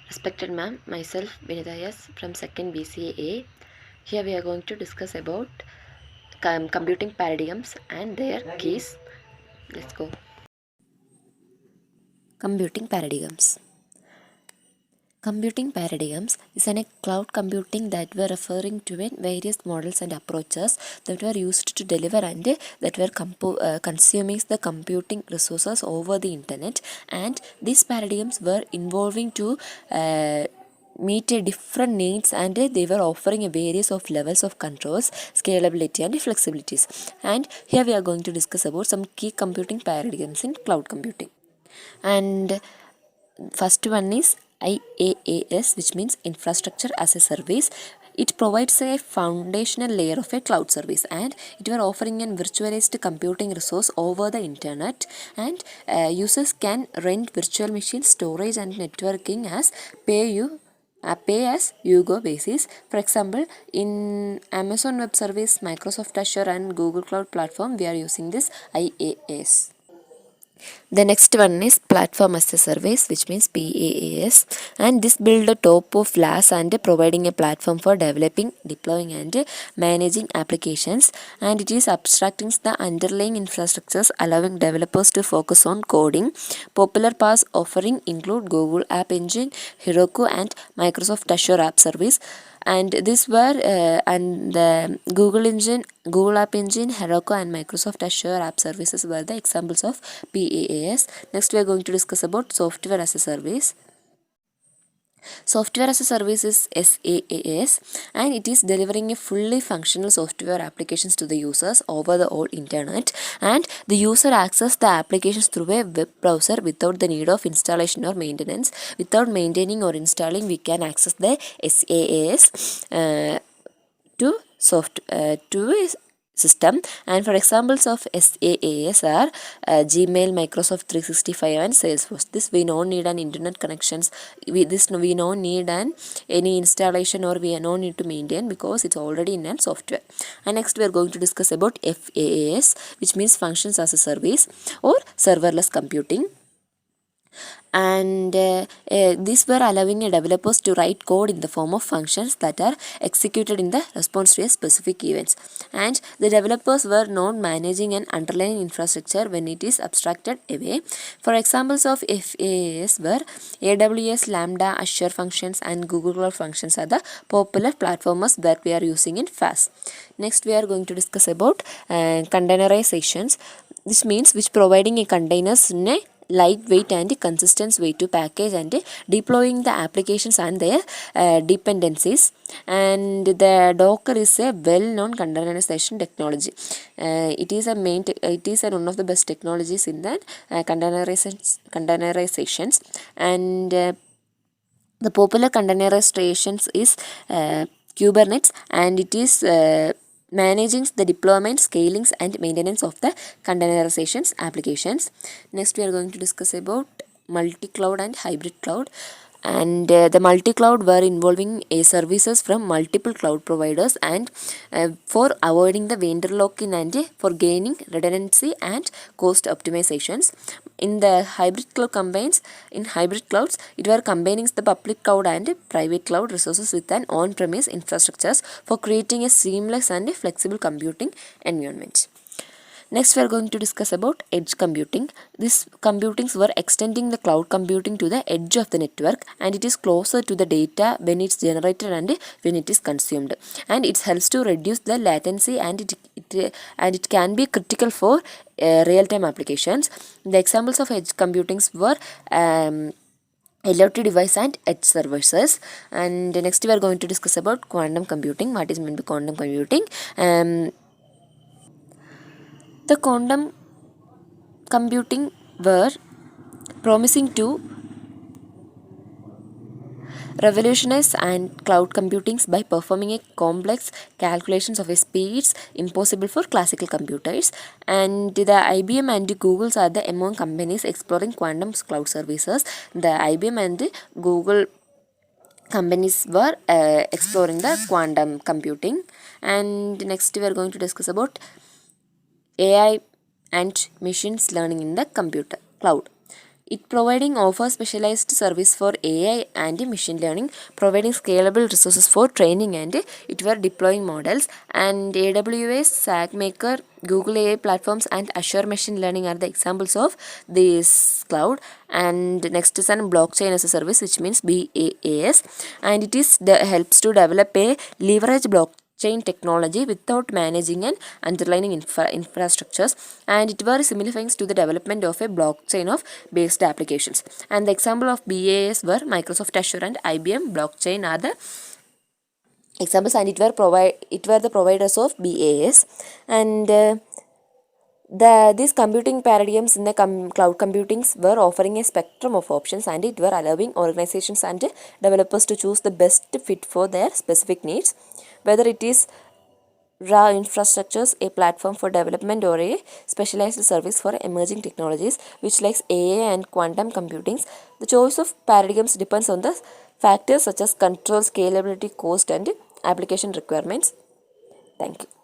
Respected ma'am, myself Vinitha S from 2nd BCA. Here we are going to discuss about computing paradigms and their keys. Let's go. Computing paradigms. Computing paradigms is a cloud computing that were referring to various models and approaches that were used to deliver and that were consuming the computing resources over the internet, and these paradigms were involving to meet different needs, and they were offering a various of levels of controls, scalability and flexibilities. And here we are going to discuss about some key computing paradigms in cloud computing. And first one is IaaS, which means infrastructure as a service. It provides a foundational layer of a cloud service, and it were offering a virtualized computing resource over the internet, and users can rent virtual machine storage and networking as pay as you go basis. For example, in Amazon Web Service, Microsoft Azure and Google Cloud Platform, we are using this IaaS. The next one is platform as a service, which means PaaS, and this build a top of LAS and providing a platform for developing, deploying and managing applications, and it is abstracting the underlying infrastructures, allowing developers to focus on coding. Popular PaaS offering include Google App Engine, Heroku and Microsoft Azure App Service. And this were and the Google App Engine, Heroku and Microsoft Azure App Services were the examples of PaaS. Next we are going to discuss about software as a service. Software as a service is SaaS, and it is delivering a fully functional software applications to the users over the whole internet, and the user access the applications through a web browser without the need of installation or maintenance. Without maintaining or installing, we can access the SaaS to a system. And for examples of SaaS are Gmail, Microsoft 365 and Salesforce. This we don't need an internet connections. We don't need any installation, or we don't need to maintain, because it's already in a software. And next we are going to discuss about FaaS, which means functions as a service or serverless computing. And these were allowing developers to write code in the form of functions that are executed in the response to a specific events, and the developers were not managing an underlying infrastructure when it is abstracted away. For examples of FaaS were AWS Lambda, Azure Functions and Google Cloud Functions are the popular platforms that we are using in FaaS. Next we are going to discuss about containerizations. This means which providing a containers in a lightweight and consistent way to package and deploying the applications and their dependencies. And the Docker is a well-known containerization technology. It is one of the best technologies in the containerizations. And the popular containerizations is Kubernetes, and it is managing the deployment, scalings and maintenance of the containerizations applications. Next we are going to discuss about multi-cloud and hybrid cloud. And the multi-cloud were involving services from multiple cloud providers, and for avoiding the vendor lock-in and for gaining redundancy and cost optimizations. In the hybrid clouds, it were combining the public cloud and private cloud resources with an on-premise infrastructures for creating a seamless and flexible computing environment. Next we are going to discuss about edge computing. These computings were extending the cloud computing to the edge of the network, and it is closer to the data when it's generated and when it is consumed, and it helps to reduce the latency, and it can be critical for real-time applications. The examples of edge computings were IoT device and edge services. And next we are going to discuss about quantum computing. What is meant by quantum computing? The quantum computing were promising to revolutionize and cloud computing by performing a complex calculations of a speeds impossible for classical computers. And the IBM and Google's are the among companies exploring quantum cloud services. The IBM and the Google companies were exploring the quantum computing. And next we are going to discuss about AI and machine learning in the computer cloud. It providing offers specialized service for AI and machine learning, providing scalable resources for training and it were deploying models. And AWS, SageMaker, Google AI platforms and Azure machine learning are the examples of this cloud. And next is an blockchain as a service, which means BaaS, and it is helps to develop a leverage blockchain technology without managing and underlying infrastructures, and it was simplifying to the development of a blockchain of based applications. And the example of BaaS were Microsoft Azure and IBM blockchain are the examples, and it were the providers of BaaS. And these computing paradigms in the cloud computings were offering a spectrum of options, and it were allowing organizations and developers to choose the best fit for their specific needs, whether it is raw infrastructures, a platform for development, or a specialized service for emerging technologies, which likes AI and quantum computings. The choice of paradigms depends on the factors such as control, scalability, cost, and application requirements. Thank you.